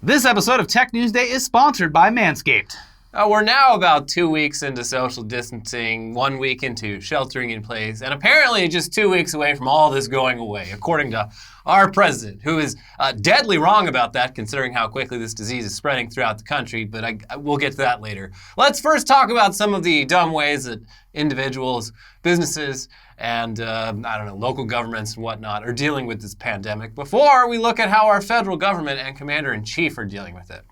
This episode of TechNewsDay is sponsored by Manscaped. We're now about 2 weeks into social distancing, 1 week into sheltering in place, and apparently just 2 weeks away from all this going away, according to our president, who is deadly wrong about that, considering how quickly this disease is spreading throughout the country, but we'll get to that later. Let's first talk about some of the dumb ways that individuals, businesses, and local governments and whatnot are dealing with this pandemic before we look at how our federal government and commander-in-chief are dealing with it.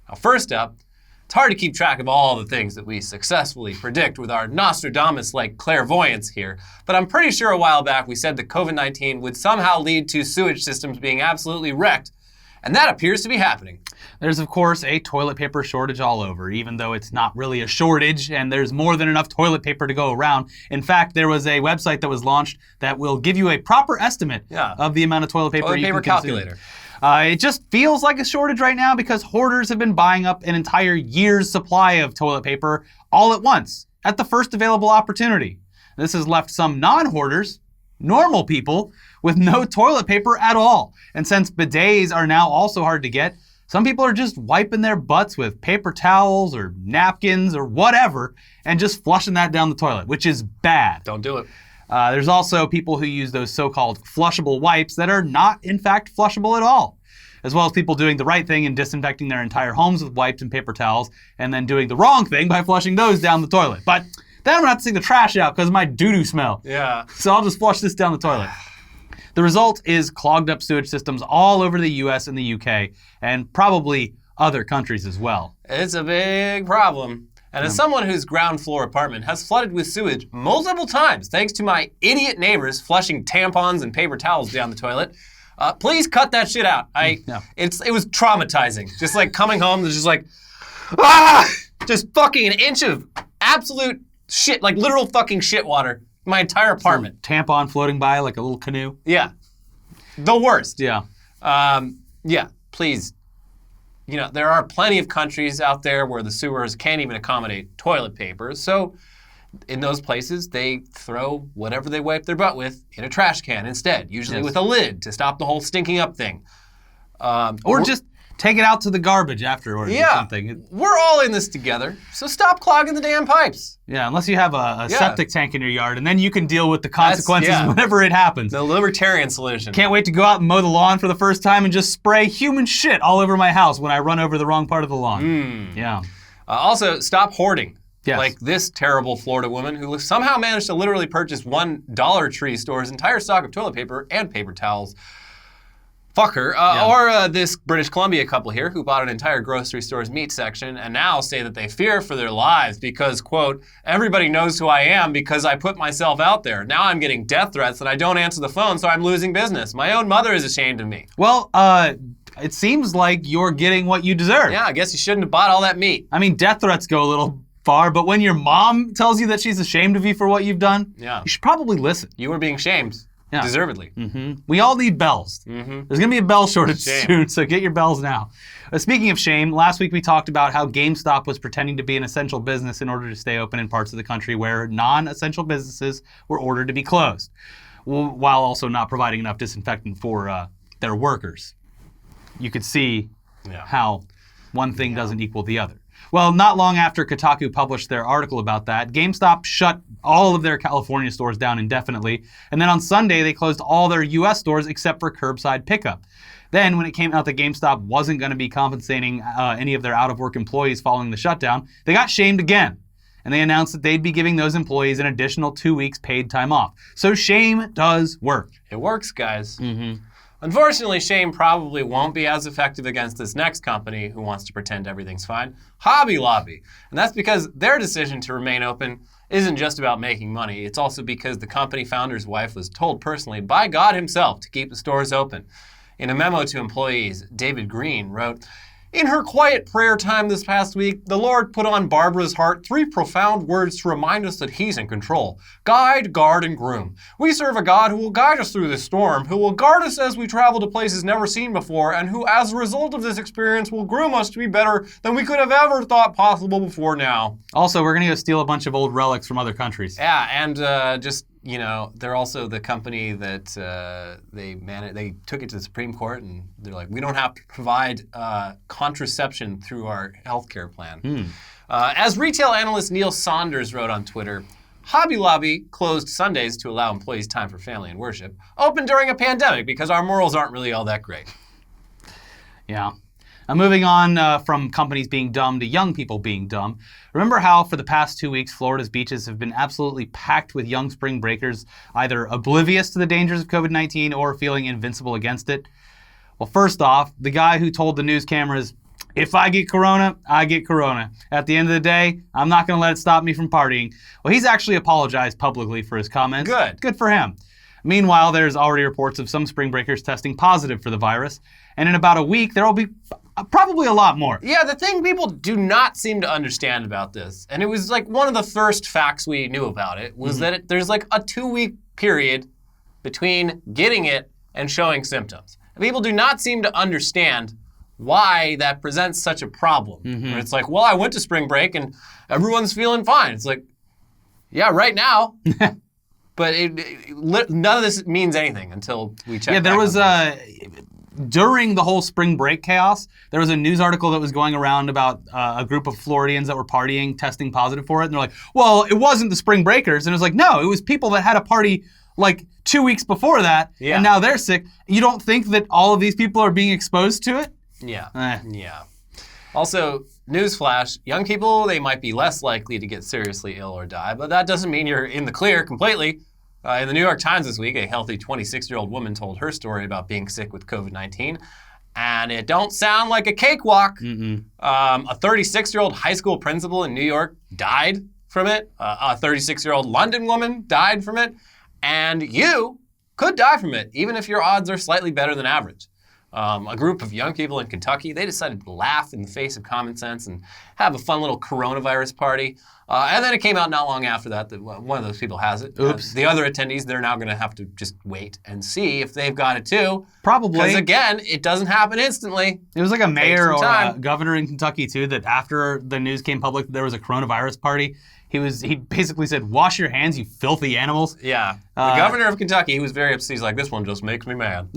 Now, first up, it's hard to keep track of all the things that we successfully predict with our Nostradamus-like clairvoyance here, but I'm pretty sure a while back we said that COVID-19 would somehow lead to sewage systems being absolutely wrecked, and that appears to be happening. There's, of course, a toilet paper shortage all over, even though it's not really a shortage and there's more than enough toilet paper to go around. In fact, there was a website that was launched that will give you a proper estimate of the amount of toilet paper you can calculator. consume. It just feels like a shortage right now because hoarders have been buying up an entire year's supply of toilet paper all at once, at the first available opportunity. This has left some non-hoarders, normal people, with no toilet paper at all. And since bidets are now also hard to get, some people are just wiping their butts with paper towels or napkins or whatever and just flushing that down the toilet, which is bad. Don't do it. There's also people who use those so-called flushable wipes that are not, in fact, flushable at all, as well as people doing the right thing and disinfecting their entire homes with wipes and paper towels, and then doing the wrong thing by flushing those down the toilet. But then I'm gonna have to take the trash out because of my doo-doo smell. Yeah. So I'll just flush this down the toilet. The result is clogged up sewage systems all over the US and the UK, and probably other countries as well. It's a big problem. And as someone whose ground floor apartment has flooded with sewage multiple times, thanks to my idiot neighbors flushing tampons and paper towels down the toilet, please cut that shit out. It was traumatizing. Just like coming home, there's just like, just fucking an inch of absolute shit, like literal fucking shit water. My entire apartment. Tampon floating by like a little canoe. Yeah. The worst. Yeah. Please. You know, there are plenty of countries out there where the sewers can't even accommodate toilet paper. So in those places, they throw whatever they wipe their butt with in a trash can instead, usually with a lid to stop the whole stinking up thing. Or just take it out to the garbage afterwards or something. We're all in this together, so stop clogging the damn pipes. Yeah, unless you have a septic tank in your yard, and then you can deal with the consequences whenever it happens. The libertarian solution. Can't wait to go out and mow the lawn for the first time and just spray human shit all over my house when I run over the wrong part of the lawn. Yeah. Also, stop hoarding. Yes. Like this terrible Florida woman who somehow managed to literally purchase one Dollar Tree store's entire stock of toilet paper and paper towels. Fuck her. Or this British Columbia couple here who bought an entire grocery store's meat section and now say that they fear for their lives because, quote, everybody knows who I am because I put myself out there. Now I'm getting death threats and I don't answer the phone, so I'm losing business. My own mother is ashamed of me. Well, it seems like you're getting what you deserve. Yeah, I guess you shouldn't have bought all that meat. I mean, death threats go a little far, but when your mom tells you that she's ashamed of you for what you've done, you should probably listen. You were being shamed. Yeah. Deservedly. We all need bells. There's going to be a bell shortage soon, so get your bells now. Speaking of shame, last week we talked about how GameStop was pretending to be an essential business in order to stay open in parts of the country where non-essential businesses were ordered to be closed, while also not providing enough disinfectant for their workers. You could see how one thing doesn't equal the other. Well, not long after Kotaku published their article about that, GameStop shut all of their California stores down indefinitely, and then on Sunday they closed all their US stores except for curbside pickup. Then, when it came out that GameStop wasn't going to be compensating any of their out-of-work employees following the shutdown, they got shamed again. And they announced that they'd be giving those employees an additional 2 weeks paid time off. So shame does work. It works, guys. Unfortunately, shame probably won't be as effective against this next company who wants to pretend everything's fine, Hobby Lobby. And that's because their decision to remain open isn't just about making money. It's also because the company founder's wife was told personally by God himself to keep the stores open. In a memo to employees, David Green wrote, "In her quiet prayer time this past week, the Lord put on Barbara's heart 3 profound words to remind us that He's in control. Guide, guard, and groom. We serve a God who will guide us through this storm, who will guard us as we travel to places never seen before, and who, as a result of this experience, will groom us to be better than we could have ever thought possible before now." Also, we're going to go steal a bunch of old relics from other countries. Yeah, and just they're also the company that they took it to the Supreme Court, and they're like, we don't have to provide contraception through our healthcare plan. As retail analyst Neil Saunders wrote on Twitter, Hobby Lobby closed Sundays to allow employees time for family and worship, open during a pandemic because our morals aren't really all that great. Yeah. Now, moving on from companies being dumb to young people being dumb. Remember how for the past 2 weeks, Florida's beaches have been absolutely packed with young spring breakers, either oblivious to the dangers of COVID-19 or feeling invincible against it? Well, first off, the guy who told the news cameras, if I get corona, I get corona. At the end of the day, I'm not going to let it stop me from partying. Well, he's actually apologized publicly for his comments. Good for him. Meanwhile, there's already reports of some spring breakers testing positive for the virus. And in about a week, there will be probably a lot more. Yeah, the thing people do not seem to understand about this, and it was like one of the first facts we knew about it, was that there's like a 2-week period between getting it and showing symptoms. And people do not seem to understand why that presents such a problem. Where it's like, well, I went to spring break and everyone's feeling fine. It's like, yeah, right now. But none of this means anything until we check. Yeah, there was during the whole spring break chaos, there was a news article that was going around about a group of Floridians that were partying, testing positive for it. And they're like, well, it wasn't the spring breakers. And it was like, no, it was people that had a party like 2 weeks before that. Yeah. And now they're sick. You don't think that all of these people are being exposed to it? Yeah. Yeah. Also, newsflash, young people, they might be less likely to get seriously ill or die, but that doesn't mean you're in the clear completely. In the New York Times this week, a healthy 26-year-old woman told her story about being sick with COVID-19, and it don't sound like a cakewalk. A 36-year-old high school principal in New York died from it. A 36-year-old London woman died from it, and you could die from it, even if your odds are slightly better than average. A group of young people in Kentucky, they decided to laugh in the face of common sense and have a fun little coronavirus party. And then it came out not long after that one of those people has it. Oops. The other attendees, they're now going to have to just wait and see if they've got it too. Probably. Because again, it doesn't happen instantly. It was like a mayor or a governor in Kentucky too that after the news came public there was a coronavirus party. He basically said, wash your hands, you filthy animals. Yeah. The governor of Kentucky, he was very upset. He's like, this one just makes me mad.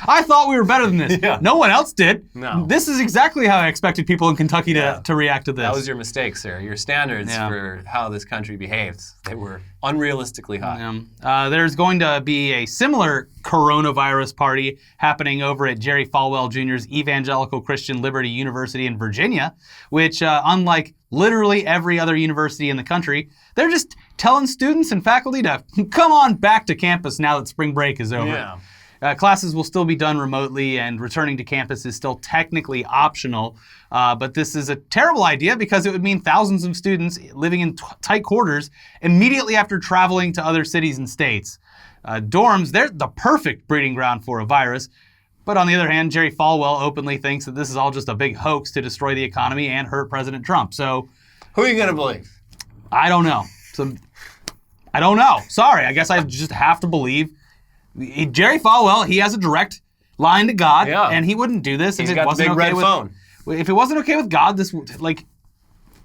I thought we were better than this. Yeah. No one else did. No. This is exactly how I expected people in Kentucky to react to this. That was your mistake, sir. Your standards for how this country behaves, they were unrealistically high. There's going to be a similar coronavirus party happening over at Jerry Falwell Jr.'s Evangelical Christian Liberty University in Virginia, which, unlike literally every other university in the country, they're just telling students and faculty to come on back to campus now that spring break is over. Yeah. Classes will still be done remotely, and returning to campus is still technically optional. But this is a terrible idea because it would mean thousands of students living in tight quarters immediately after traveling to other cities and states. Dorms, they're the perfect breeding ground for a virus. But on the other hand, Jerry Falwell openly thinks that this is all just a big hoax to destroy the economy and hurt President Trump. So, who are you going to believe? I don't know. I don't know. Sorry, I guess I just have to believe Jerry Falwell. He has a direct line to God, and he wouldn't do this if it wasn't okay with phone. If it wasn't okay with God. This, like,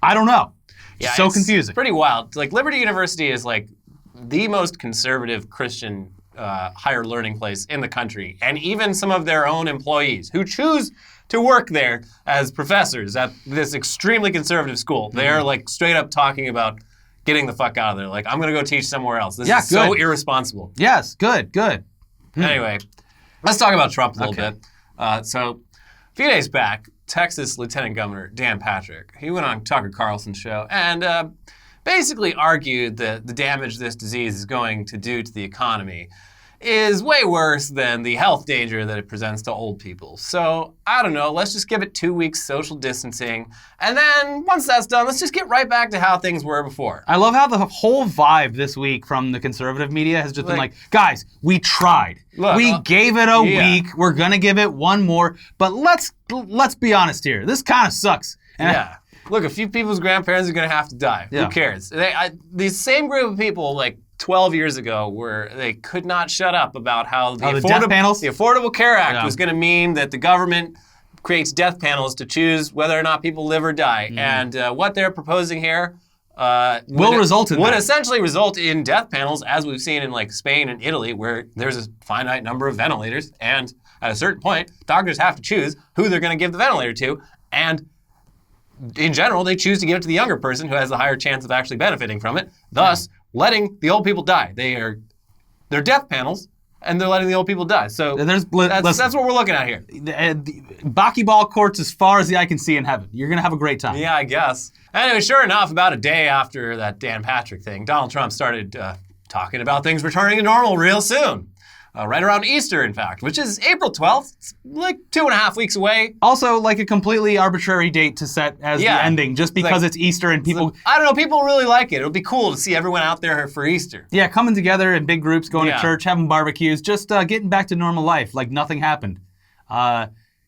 I don't know. Yeah, so confusing. Pretty wild. Like, Liberty University is like the most conservative Christian higher learning place in the country, and even some of their own employees who choose to work there as professors at this extremely conservative school, they're like straight up talking about getting the fuck out of there. Like, I'm going to go teach somewhere else. This is so irresponsible. Yes, good. Anyway, let's talk about Trump a little bit. So, a few days back, Texas Lieutenant Governor Dan Patrick, he went on Tucker Carlson's show and basically argued that the damage this disease is going to do to the economy is way worse than the health danger that it presents to old people. So, I don't know, let's just give it 2 weeks social distancing, and then once that's done, let's just get right back to how things were before. I love how the whole vibe this week from the conservative media has just been like, guys, we tried. Look, we gave it a week, we're gonna give it one more, but let's be honest here, this kind of sucks. Yeah. Look, a few people's grandparents are gonna have to die. Who cares? These same group of people, like, 12 years ago, where they could not shut up about how the Affordable Care Act was going to mean that the government creates death panels to choose whether or not people live or die. And what they're proposing here, would essentially result in death panels, as we've seen in like Spain and Italy, where there's a finite number of ventilators, and at a certain point, doctors have to choose who they're going to give the ventilator to, and in general, they choose to give it to the younger person who has a higher chance of actually benefiting from it, thus letting the old people die. They're death panels, and they're letting the old people die. So that's what we're looking at here. The Buckyball courts as far as the eye can see in heaven. You're going to have a great time. Yeah, I guess. Anyway, sure enough, about a day after that Dan Patrick thing, Donald Trump started talking about things returning to normal real soon. Right around Easter, in fact, which is April 12th. It's like 2.5 weeks away. Also, like a completely arbitrary date to set as the ending, just because it's Easter and people... I don't know, people really like it. It'll be cool to see everyone out there for Easter. Yeah, coming together in big groups, going to church, having barbecues, just getting back to normal life, like nothing happened.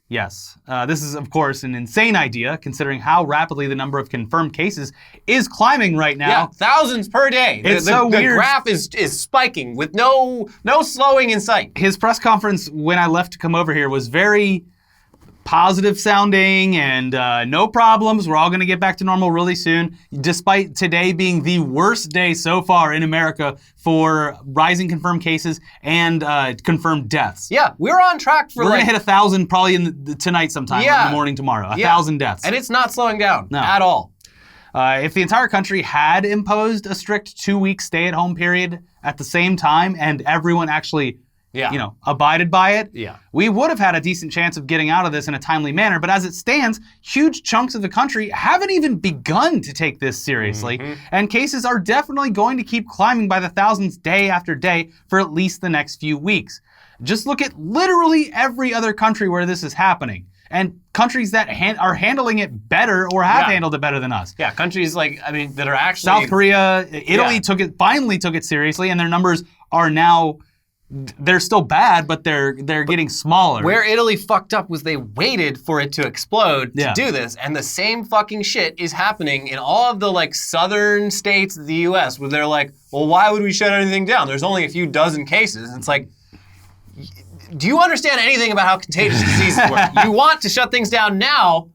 Yes, this is, of course, an insane idea, considering how rapidly the number of confirmed cases is climbing right now. Yeah, thousands per day. It's so weird. The graph is spiking with no slowing in sight. His press conference when I left to come over here was very positive sounding and no problems. We're all going to get back to normal really soon, despite today being the worst day so far in America for rising confirmed cases and confirmed deaths. Yeah, we're on track for We're going to hit 1,000 probably tonight sometime, or in the morning tomorrow. 1,000 deaths. And it's not slowing down at all. If the entire country had imposed a strict 2-week stay-at-home period at the same time and everyone actually abided by it, we would have had a decent chance of getting out of this in a timely manner. But as it stands, huge chunks of the country haven't even begun to take this seriously. And cases are definitely going to keep climbing by the thousands day after day for at least the next few weeks. Just look at literally every other country where this is happening. And countries that are handling it better or have handled it better than us. Yeah, countries that are actually... South Korea, Italy finally took it seriously, and their numbers are now... They're still bad, but they're getting smaller. Where Italy fucked up was they waited for it to explode to do this, and the same fucking shit is happening in all of the southern states of the U.S. where they're like, well, why would we shut anything down? There's only a few dozen cases. And it's like, do you understand anything about how contagious diseases work? You want to shut things down now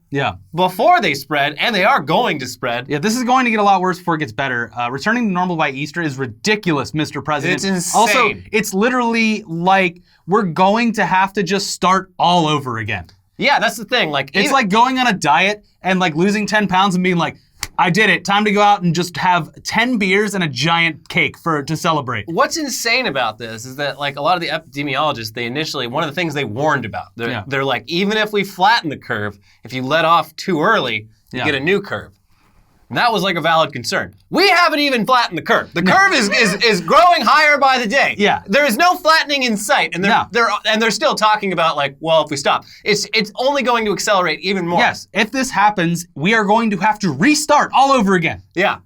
before they spread, and they are going to spread. Yeah, this is going to get a lot worse before it gets better. Returning to normal by Easter is ridiculous, Mr. President. It's insane. Also, it's literally like we're going to have to just start all over again. Yeah, that's the thing. It's like going on a diet and losing 10 pounds and being like, I did it. Time to go out and just have 10 beers and a giant cake to celebrate. What's insane about this is that a lot of the epidemiologists, they initially, one of the things they warned about, they're like, even if we flatten the curve, if you let off too early, you get a new curve. And that was a valid concern. We haven't even flattened the curve. The curve is growing higher by the day. Yeah. There is no flattening in sight, and they're still talking about well, if we stop, it's only going to accelerate even more. Yes. If this happens, we are going to have to restart all over again. Yeah.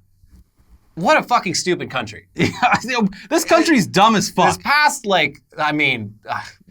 What a fucking stupid country. This country's dumb as fuck. This past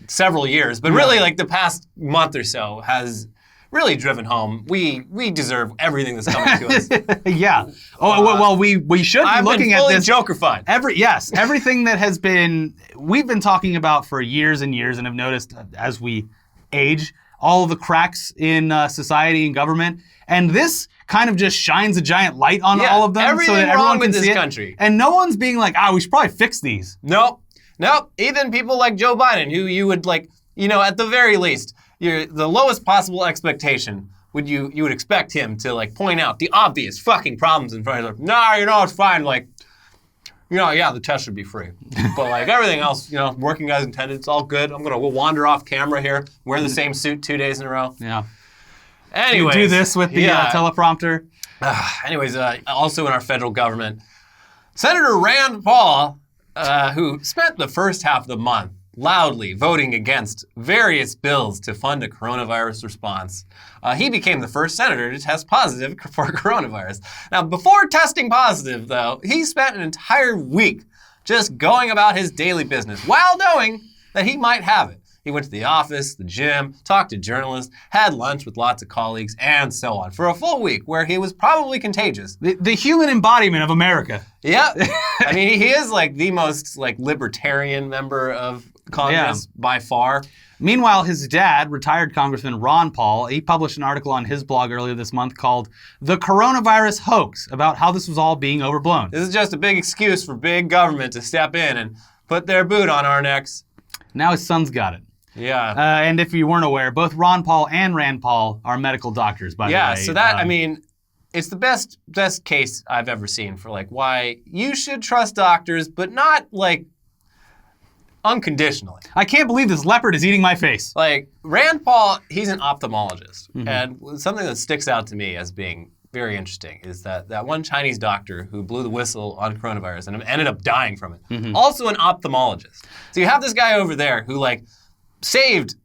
several years, but really the past month or so has really driven home. We deserve everything that's coming to us. Yeah. Well, we should be looking at this. Joker-fied. Everything that we've been talking about for years and years, and have noticed as we age, all of the cracks in society and government, and this kind of just shines a giant light on all of them, so that everyone can see it. Country. And no one's being like, we should probably fix these. Nope. Even people like Joe Biden, who you would at the very least, the lowest possible expectation you would expect him to point out the obvious fucking problems in front of him. No, it's fine. The test should be free. But everything else, working as intended, it's all good. I'm gonna wander off camera here, wear the same suit 2 days in a row. Yeah. Anyways, do this with the teleprompter. Also in our federal government, Senator Rand Paul, who spent the first half of the month loudly voting against various bills to fund a coronavirus response. He became the first senator to test positive for coronavirus. Now, before testing positive, though, he spent an entire week just going about his daily business while knowing that he might have it. He went to the office, the gym, talked to journalists, had lunch with lots of colleagues, and so on, for a full week where he was probably contagious. The human embodiment of America. Yeah. He is the most libertarian member of Congress by far. Meanwhile, his dad, retired Congressman Ron Paul, he published an article on his blog earlier this month called The Coronavirus Hoax, about how this was all being overblown. This is just a big excuse for big government to step in and put their boot on our necks. Now his son's got it. Yeah. And if you weren't aware, both Ron Paul and Rand Paul are medical doctors, by the way. Yeah, so that, I mean, it's the best case I've ever seen for, like, why you should trust doctors, but not, like, unconditionally. I can't believe this leopard is eating my face. Like, Rand Paul, he's an ophthalmologist. And something that sticks out to me as being very interesting is that one Chinese doctor who blew the whistle on coronavirus and ended up dying from it, also an ophthalmologist. So you have this guy over there who, like, saved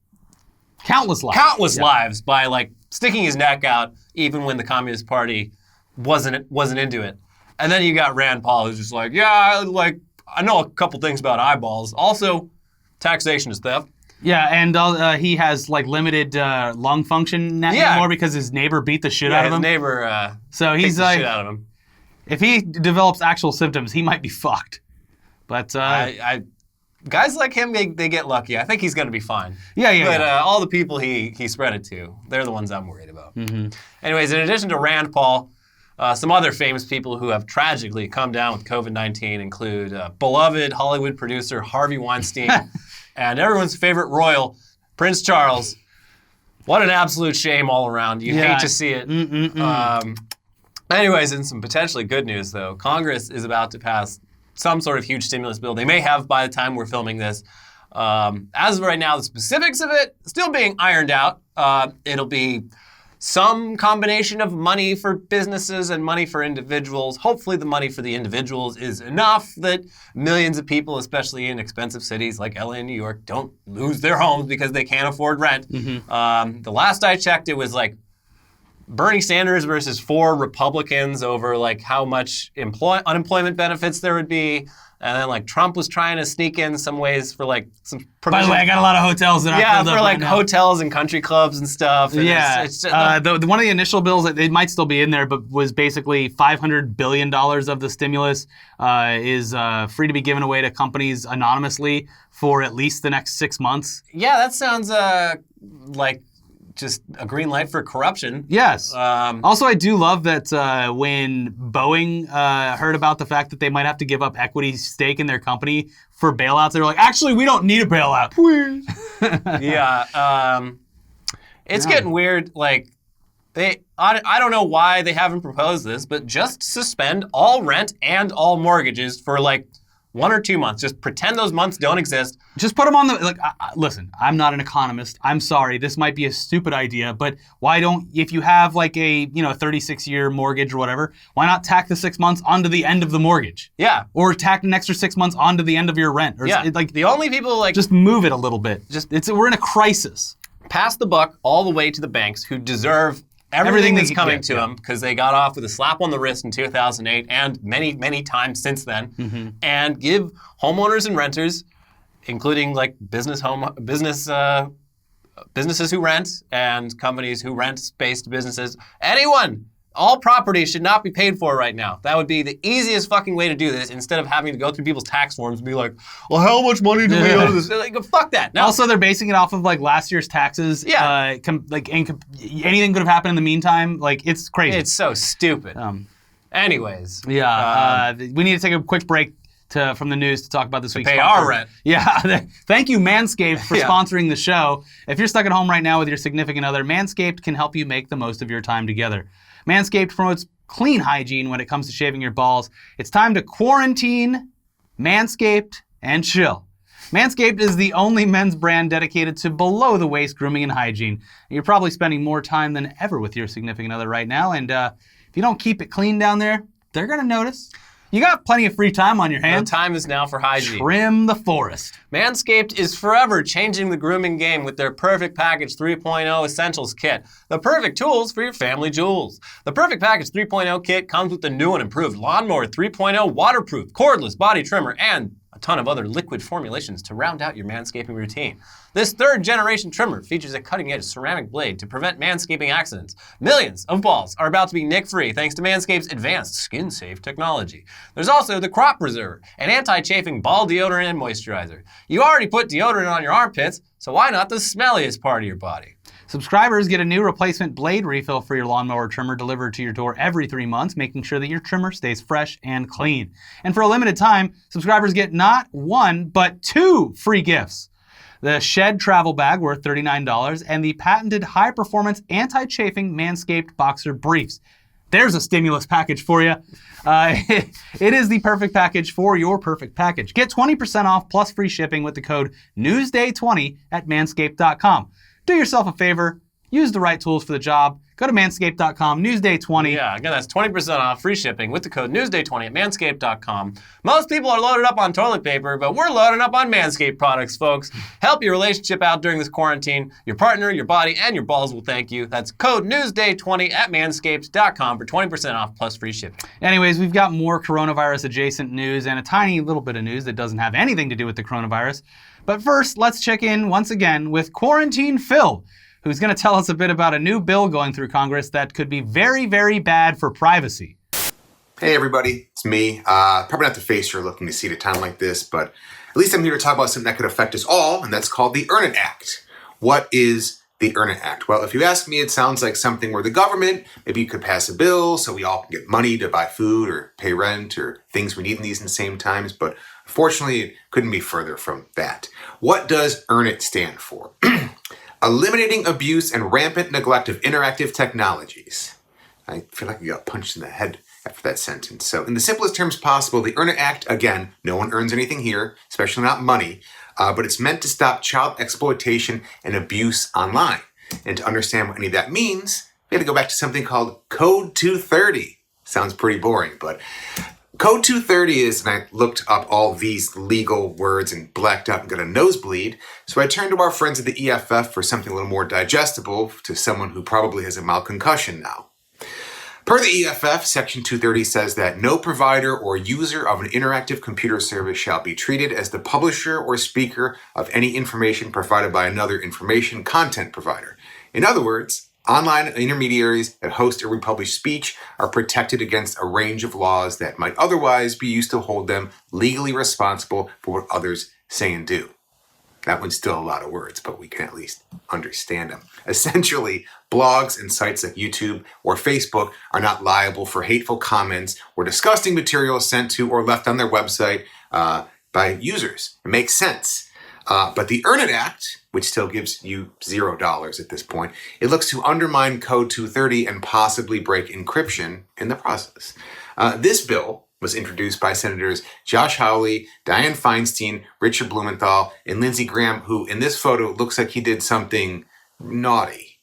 countless lives by, like, sticking his neck out even when the Communist Party wasn't into it. And then you got Rand Paul who's just like, yeah, like, I know a couple things about eyeballs. Also, taxation is theft. Yeah, and he has, like, limited lung function anymore because his neighbor beat the shit out of him. Yeah, his neighbor so he's the like, shit out of him. If he develops actual symptoms, he might be fucked. But guys like him, they get lucky. I think he's going to be fine. But all the people he spread it to, they're the ones I'm worried about. Anyways, in addition to Rand Paul, some other famous people who have tragically come down with COVID-19 include beloved Hollywood producer Harvey Weinstein and everyone's favorite royal, Prince Charles. What an absolute shame all around. You hate to see it. Anyways, in some potentially good news, though, Congress is about to pass some sort of huge stimulus bill. They may have by the time we're filming this. As of right now, the specifics of it still being ironed out. It'll be some combination of money for businesses and money for individuals. Hopefully the money for the individuals is enough that millions of people, especially in expensive cities like LA and New York, don't lose their homes because they can't afford rent. The last I checked, it was like Bernie Sanders versus 4 Republicans over like how much unemployment benefits there would be. And then, like, Trump was trying to sneak in some ways for, like, some By the way, I got a lot of hotels that are filled up for, like, right now. hotels and country clubs and stuff. And it's one of the initial bills, it might still be in there, but was basically $500 billion of the stimulus is free to be given away to companies anonymously for at least the next 6 months. Yeah, that sounds like just a green light for corruption. Yes. Also, I do love that when Boeing heard about the fact that they might have to give up equity stake in their company for bailouts, they were like, actually, we don't need a bailout. Please. It's getting weird. Like, I don't know why they haven't proposed this, but just suspend all rent and all mortgages for, like, 1 or 2 months. Just pretend those months don't exist. Just put them on the, like, listen, I'm not an economist. I'm sorry. This might be a stupid idea, but why don't, if you have like a, 36-year mortgage or whatever, why not tack the 6 months onto the end of the mortgage? Yeah. Or tack an extra 6 months onto the end of your rent. Or like the only people like. Just move it a little bit. We're in a crisis. Pass the buck all the way to the banks who deserve everything that's coming to them because they got off with a slap on the wrist in 2008 and many, many times since then, and give homeowners and renters, including like businesses who rent and companies who rent space to businesses, anyone. All property should not be paid for right now. That would be the easiest fucking way to do this instead of having to go through people's tax forms and be like, well, how much money do we owe this? Like, fuck that. No. Also, they're basing it off of like last year's taxes. Yeah. Anything could have happened in the meantime. Like, it's crazy. It's so stupid. Anyways. Yeah. We need to take a quick break from the news to talk about this week's pay our rent. Yeah. Thank you, Manscaped, for sponsoring the show. If you're stuck at home right now with your significant other, Manscaped can help you make the most of your time together. Manscaped promotes clean hygiene when it comes to shaving your balls. It's time to quarantine, Manscaped, and chill. Manscaped is the only men's brand dedicated to below-the-waist grooming and hygiene. You're probably spending more time than ever with your significant other right now, and if you don't keep it clean down there, they're going to notice. You got plenty of free time on your hands. The time is now for hygiene. Trim the forest. Manscaped is forever changing the grooming game with their Perfect Package 3.0 Essentials Kit. The perfect tools for your family jewels. The Perfect Package 3.0 kit comes with the new and improved Lawnmower 3.0 waterproof, cordless body trimmer, and a ton of other liquid formulations to round out your manscaping routine. This third-generation trimmer features a cutting-edge ceramic blade to prevent manscaping accidents. Millions of balls are about to be nick-free thanks to Manscaped's advanced skin-safe technology. There's also the Crop Preserver, an anti-chafing ball deodorant and moisturizer. You already put deodorant on your armpits, so why not the smelliest part of your body? Subscribers get a new replacement blade refill for your lawnmower trimmer delivered to your door every 3 months, making sure that your trimmer stays fresh and clean. And for a limited time, subscribers get not 1, but 2 free gifts. The Shed travel bag worth $39 and the patented high-performance anti-chafing Manscaped boxer briefs. There's a stimulus package for you. It is the perfect package for your perfect package. Get 20% off plus free shipping with the code NEWSDAY20 at manscaped.com. Do yourself a favor, use the right tools for the job. Go to manscaped.com, NEWSDAY20. Yeah, again, that's 20% off free shipping with the code NEWSDAY20 at manscaped.com. Most people are loaded up on toilet paper, but we're loading up on Manscaped products, folks. Help your relationship out during this quarantine. Your partner, your body, and your balls will thank you. That's code NEWSDAY20 at manscaped.com for 20% off plus free shipping. Anyways, we've got more coronavirus-adjacent news and a tiny little bit of news that doesn't have anything to do with the coronavirus. But first, let's check in once again with Quarantine Phil, who's going to tell us a bit about a new bill going through Congress that could be very, very bad for privacy. Hey everybody, it's me. Probably not the face you're looking to see at a time like this, but at least I'm here to talk about something that could affect us all, and that's called the Earn It Act. What is the Earn It Act? Well, if you ask me, it sounds like something where the government maybe could pass a bill so we all can get money to buy food or pay rent or things we need in these same times, but unfortunately, it couldn't be further from that. What does Earn It stand for? Eliminating abuse and rampant neglect of interactive technologies. I feel like you got punched in the head after that sentence. So in the simplest terms possible, the Earn It Act, again, no one earns anything here, especially not money, but it's meant to stop child exploitation and abuse online. And to understand what any of that means, we have to go back to something called Code 230. Sounds pretty boring, but Code 230 is, and I looked up all these legal words and blacked out and got a nosebleed, so I turned to our friends at the EFF for something a little more digestible to someone who probably has a mild concussion now. Per the EFF, Section 230 says that no provider or user of an interactive computer service shall be treated as the publisher or speaker of any information provided by another information content provider. In other words, online intermediaries that host or republish speech are protected against a range of laws that might otherwise be used to hold them legally responsible for what others say and do. That one's still a lot of words, but we can at least understand them. Essentially, blogs and sites like YouTube or Facebook are not liable for hateful comments or disgusting material sent to or left on their website by users. It makes sense. But the Earn It Act, which still gives you $0 at this point, it looks to undermine Code 230 and possibly break encryption in the process. This bill was introduced by Senators Josh Hawley, Dianne Feinstein, Richard Blumenthal, and Lindsey Graham, who in this photo looks like he did something naughty.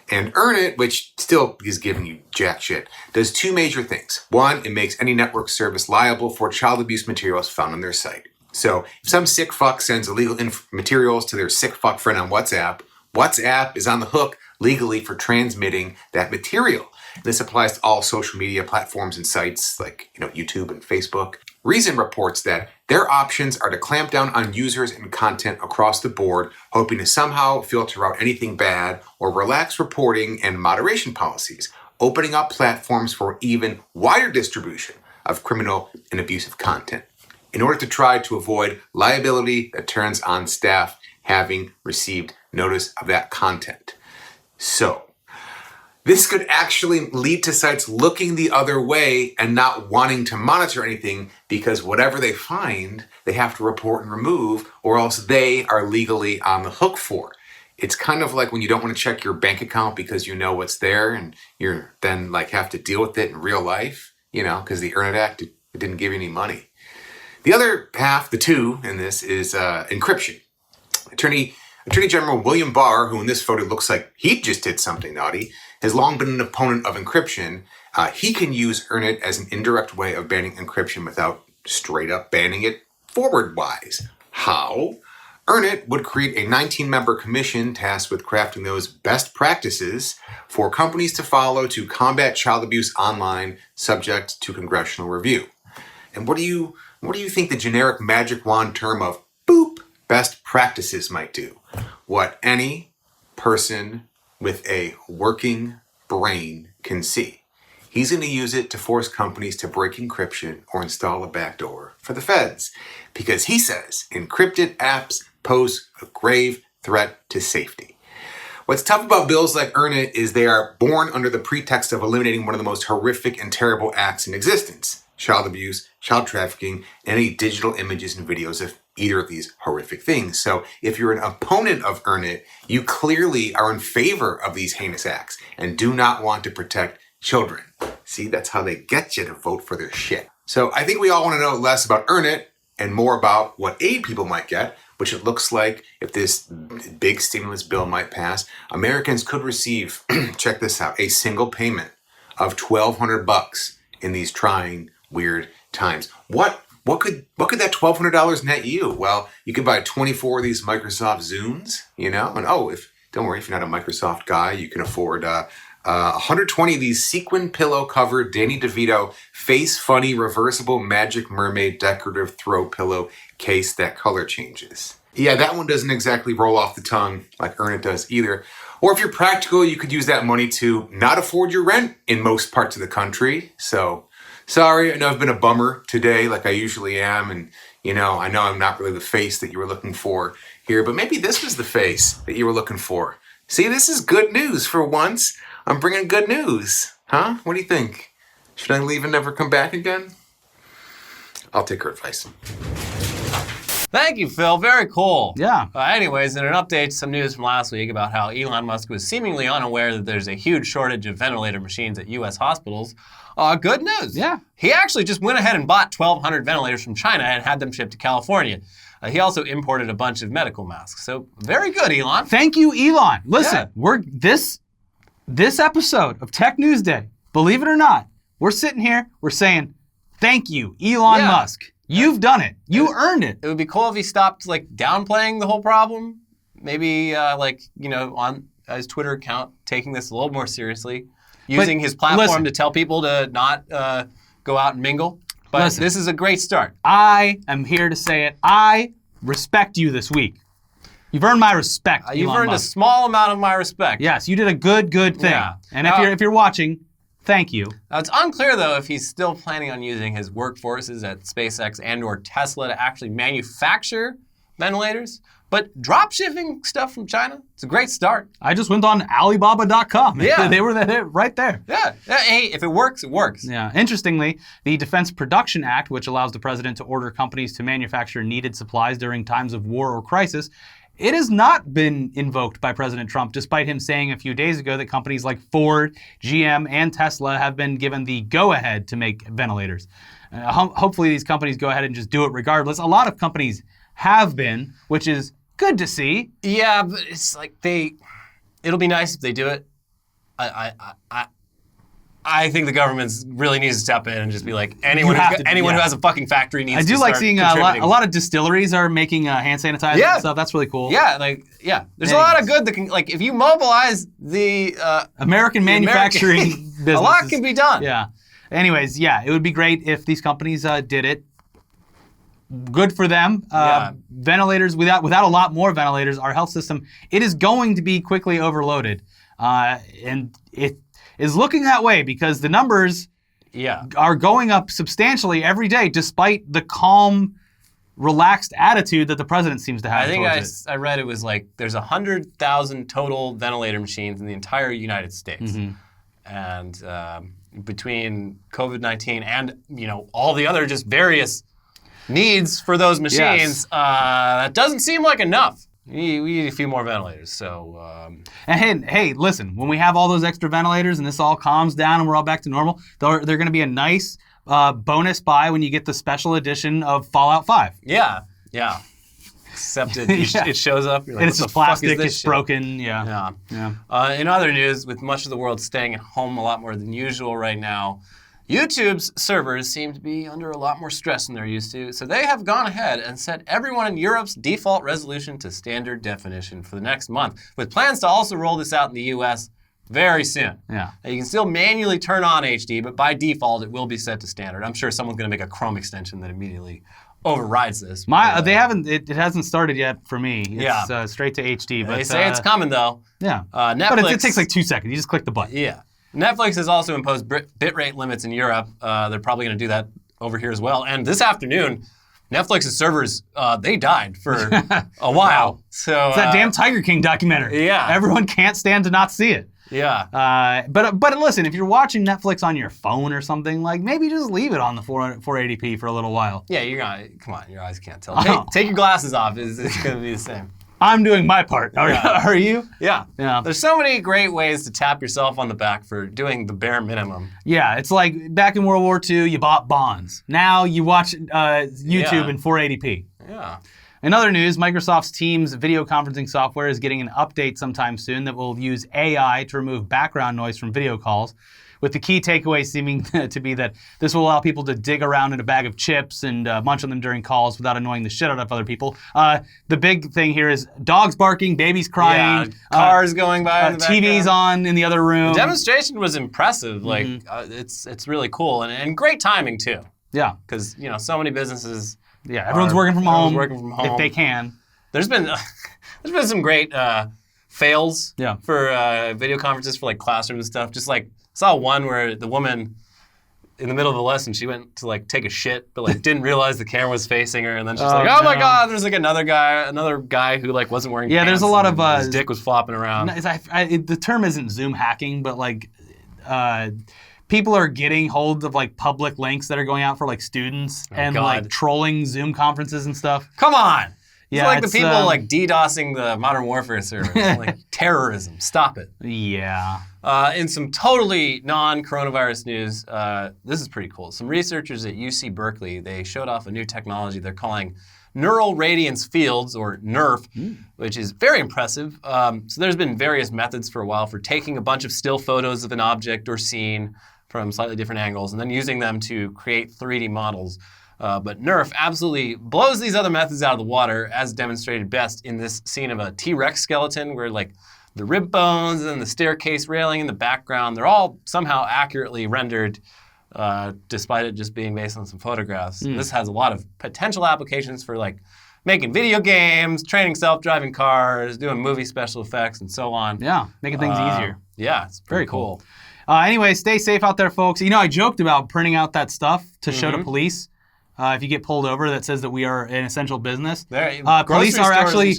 And Earn It, which still is giving you jack shit, does 2 major things. 1, it makes any network service liable for child abuse materials found on their site. So if some sick fuck sends illegal materials to their sick fuck friend on WhatsApp, WhatsApp is on the hook legally for transmitting that material. This applies to all social media platforms and sites like YouTube and Facebook. Reason reports that their options are to clamp down on users and content across the board, hoping to somehow filter out anything bad or relax reporting and moderation policies, opening up platforms for even wider distribution of criminal and abusive content, in order to try to avoid liability that turns on staff having received notice of that content. So, this could actually lead to sites looking the other way and not wanting to monitor anything because whatever they find, they have to report and remove, or else they are legally on the hook for. It's kind of like when you don't want to check your bank account because you know what's there and you're then have to deal with it in real life, because the Earn It Act, it didn't give you any money. The other half, the 2 in this, is encryption. Attorney General William Barr, who in this photo looks like he just did something naughty, has long been an opponent of encryption. He can use Earn It as an indirect way of banning encryption without straight up banning it forward-wise. How? Earn It would create a 19-member commission tasked with crafting those best practices for companies to follow to combat child abuse online, subject to congressional review. And what do you what do you think the generic magic wand term of boop best practices might do? What any person with a working brain can see. He's going to use it to force companies to break encryption or install a backdoor for the feds, because he says encrypted apps pose a grave threat to safety. What's tough about bills like Earn It is they are born under the pretext of eliminating one of the most horrific and terrible acts in existence: child abuse, child trafficking, and any digital images and videos of either of these horrific things. So if you're an opponent of Earn It, you clearly are in favor of these heinous acts and do not want to protect children. See, that's how they get you to vote for their shit. So I think we all want to know less about Earn It and more about what aid people might get, which it looks like if this big stimulus bill might pass, Americans could receive, check this out, a single payment of $1,200 in these trying, weird times. What could that $1,200 net you? Well, you could buy 24 of these Microsoft Zunes, and don't worry, if you're not a Microsoft guy, you can afford 120 of these sequin pillow covered Danny DeVito face funny reversible magic mermaid decorative throw pillow case that color changes. Yeah, that one doesn't exactly roll off the tongue like Earn It does either. Or if you're practical, you could use that money to not afford your rent in most parts of the country. So sorry, I know I've been a bummer today like I usually am, and I know I'm not really the face that you were looking for here, but maybe this was the face that you were looking for. See, this is good news for once. I'm bringing good news. Huh? What do you think? Should I leave and never come back again? I'll take her advice. Thank you, Phil. Very cool. Yeah. Anyways, in an update, some news from last week about how Elon Musk was seemingly unaware that there's a huge shortage of ventilator machines at U.S. hospitals. Good news. Yeah. He actually just went ahead and bought 1,200 ventilators from China and had them shipped to California. He also imported a bunch of medical masks. So very good, Elon. Thank you, Elon. Listen, this episode of Tech News Day, believe it or not, we're sitting here, we're saying, thank you, Elon Musk. You've done it. You earned it. It would be cool if he stopped downplaying the whole problem. Maybe on his Twitter account, taking this a little more seriously, using his platform to tell people to not go out and mingle. But this is a great start. I am here to say it. I respect you this week. You've earned my respect. You've Elon earned Musk. a small amount of my respect. Yes, you did a good thing. Yeah. And if you're watching, thank you. Now, it's unclear, though, if he's still planning on using his workforces at SpaceX and or Tesla to actually manufacture ventilators. But drop shipping stuff from China, it's a great start. I just went on Alibaba.com. Yeah. They were there, right there. Yeah. Hey, if it works, it works. Yeah. Interestingly, the Defense Production Act, which allows the president to order companies to manufacture needed supplies during times of war or crisis, it has not been invoked by President Trump, despite him saying a few days ago that companies like Ford, GM, and Tesla have been given the go-ahead to make ventilators. Hopefully these companies go ahead and just do it regardless. A lot of companies have been, which is good to see. Yeah, but it's it'll be nice if they do it. I think the government really needs to step in and just be like, anyone who has a fucking factory needs to start I do like seeing contributing. a lot of distilleries are making hand sanitizer and stuff. That's really cool. Yeah, there's a lot of good that can, if you mobilize the American manufacturing business. A lot can be done. Yeah. Anyways, it would be great if these companies did it. Good for them. Ventilators, without a lot more ventilators, our health system, it is going to be quickly overloaded. And it is looking that way because the numbers are going up substantially every day, despite the calm, relaxed attitude that the president seems to have. I think I read it was there's 100,000 total ventilator machines in the entire United States. Mm-hmm. And between COVID-19 and all the other just various needs for those machines, that doesn't seem like enough. We need a few more ventilators. So, and hey, listen, when we have all those extra ventilators and this all calms down and we're all back to normal, they're going to be a nice bonus buy when you get the special edition of Fallout 5. Yeah. Except it shows up. You're like, and it's just plastic. It's shit? Broken. Yeah. In other news, with much of the world staying at home a lot more than usual right now, YouTube's servers seem to be under a lot more stress than they're used to, so they have gone ahead and set everyone in Europe's default resolution to standard definition for the next month, with plans to also roll this out in the US very soon. Yeah. You can still manually turn on HD, but by default, it will be set to standard. I'm sure someone's going to make a Chrome extension that immediately overrides this. It hasn't started yet for me. It's straight to HD. But they say it's coming, though. Yeah. Netflix, but it takes like 2 seconds. You just click the button. Yeah. Netflix has also imposed bitrate limits in Europe. They're probably going to do that over here as well. And this afternoon, Netflix's servers, they died for a while. So it's that damn Tiger King documentary. Yeah. Everyone can't stand to not see it. Yeah. But listen, if you're watching Netflix on your phone or something, like maybe just leave it on the 480p for a little while. Yeah, come on, your eyes can't tell. Take your glasses off. It's going to be the same. I'm doing my part. Are you? Yeah. Yeah. There's so many great ways to tap yourself on the back for doing the bare minimum. Yeah, it's like back in World War II, you bought bonds. Now you watch YouTube in 480p. Yeah. In other news, Microsoft's Teams video conferencing software is getting an update sometime soon that will use AI to remove background noise from video calls, with the key takeaway seeming to be that this will allow people to dig around in a bag of chips and munch on them during calls without annoying the shit out of other people. The big thing here is dogs barking, babies crying, cars going by in the TVs on in the other room. The demonstration was impressive. Like, it's really cool and great timing too. Yeah. Because, so many businesses... Yeah, everyone's working from home if they can. There's been some great fails for video conferences for like classrooms and stuff. Just like saw one where the woman in the middle of the lesson, she went to like take a shit, but like didn't realize the camera was facing her, and then she's like, "Oh my god!" There's like another guy who like wasn't wearing pants. There's a lot of his dick was flopping around. The term isn't Zoom hacking, but like. People are getting hold of like public links that are going out for like students like trolling Zoom conferences and stuff. Come on. Yeah, it's like the people like DDoSing the Modern Warfare servers. Like terrorism. Stop it. Yeah. In some totally non-coronavirus news, this is pretty cool. Some researchers at UC Berkeley, they showed off a new technology they're calling neural radiance fields, or NeRF, which is very impressive. So there's been various methods for a while for taking a bunch of still photos of an object or scene from slightly different angles, and then using them to create 3D models. But NeRF absolutely blows these other methods out of the water, as demonstrated best in this scene of a T-Rex skeleton, where like the rib bones and then the staircase railing in the background, they're all somehow accurately rendered, despite it just being based on some photographs. This has a lot of potential applications for like making video games, training self-driving cars, doing movie special effects, and so on. Yeah, making things easier. Yeah, it's very cool. Anyway, stay safe out there, folks. I joked about printing out that stuff to show to police if you get pulled over that says that we are an essential business. Police are actually,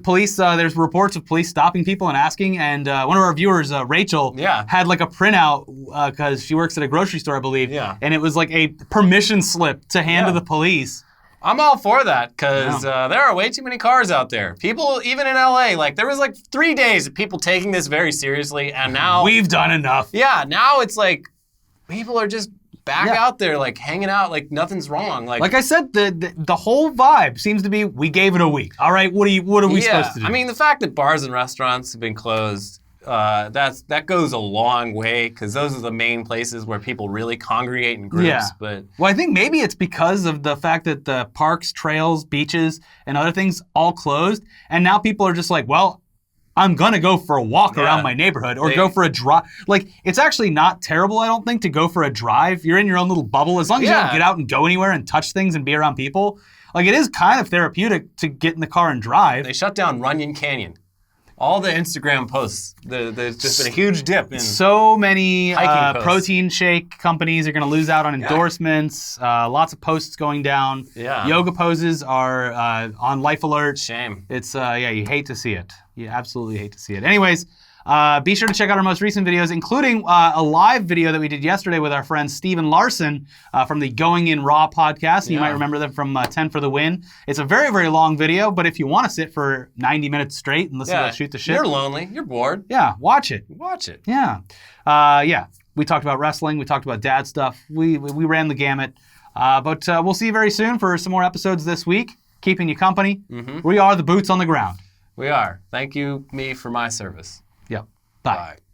police, there's reports of police stopping people and asking, and one of our viewers, Rachel, had like a printout because she works at a grocery store, I believe, and it was like a permission slip to hand to the police. I'm all for that, because there are way too many cars out there. People, even in LA, like there was like 3 days of people taking this very seriously, and now... We've done enough. Yeah, now it's like people are just back out there like hanging out like nothing's wrong. Like I said, the whole vibe seems to be, we gave it a week. All right, what are we supposed to do? I mean, the fact that bars and restaurants have been closed, that goes a long way, because those are the main places where people really congregate in groups. Yeah. But well, I think maybe it's because of the fact that the parks, trails, beaches, and other things all closed, and now people are just like, well, I'm gonna go for a walk around my neighborhood or go for a drive. Like, it's actually not terrible, I don't think, to go for a drive. You're in your own little bubble. As long as you don't get out and go anywhere and touch things and be around people. Like, it is kind of therapeutic to get in the car and drive. They shut down Runyon Canyon. All the Instagram posts, there's just been a huge dip in so many protein shake companies are going to lose out on endorsements. Lots of posts going down. Yeah. Yoga poses are on life alert. Shame. It's you hate to see it. You absolutely hate to see it. Anyways, be sure to check out our most recent videos, including a live video that we did yesterday with our friend Steven Larson from the Going In Raw podcast. You might remember them from 10 for the Win. It's a very, very long video, but if you want to sit for 90 minutes straight and listen to us shoot the shit. You're lonely. You're bored. Yeah, watch it. Watch it. Yeah. We talked about wrestling. We talked about dad stuff. We ran the gamut. But we'll see you very soon for some more episodes this week, keeping you company. We are the boots on the ground. We are. Thank you, me, for my service. Yep. Bye.